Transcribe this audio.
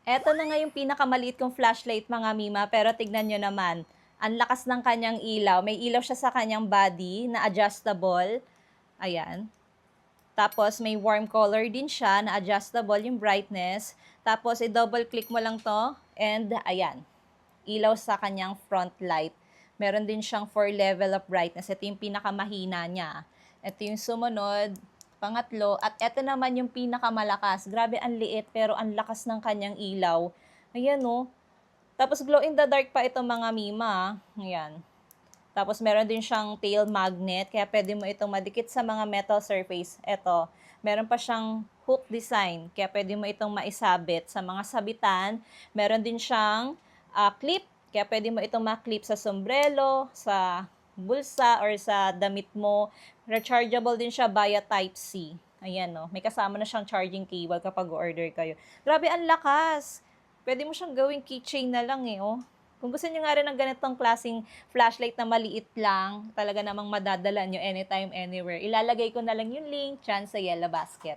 Eto na nga yung pinakamaliit kong flashlight mga Mima, pero tignan nyo naman. Ang lakas ng kanyang ilaw. May ilaw siya sa kanyang body na adjustable. Ayan. Tapos may warm color din siya na adjustable yung brightness. Tapos i-double click mo lang to and ayan. Ilaw sa kanyang front light. Meron din siyang 4 level of brightness. Ito yung pinakamahina niya. Ito yung sumunod, pangatlo, at ito naman yung pinakamalakas. Grabe, ang liit pero ang lakas ng kanyang ilaw. Ayan oh. Tapos glow in the dark pa ito mga Mima. Ayan. Tapos meron din siyang tail magnet, kaya pwede mo itong madikit sa mga metal surface. Ito, meron pa siyang hook design, kaya pwede mo itong maisabit sa mga sabitan. Meron din siyang clip, kaya pwede mo itong ma-clip sa sombrero, sa bulsa, or sa damit mo. Rechargeable din siya via Type-C. Ayan, no. May kasama na siyang charging cable kapag order kayo. Grabe, ang lakas! Pwede mo siyang gawing keychain na lang eh, oh. Kung gusto niyo nga rin ng ganitong klaseng flashlight na maliit lang, talaga namang madadala nyo anytime, anywhere, ilalagay ko na lang yung link dyan sa Yellow Basket.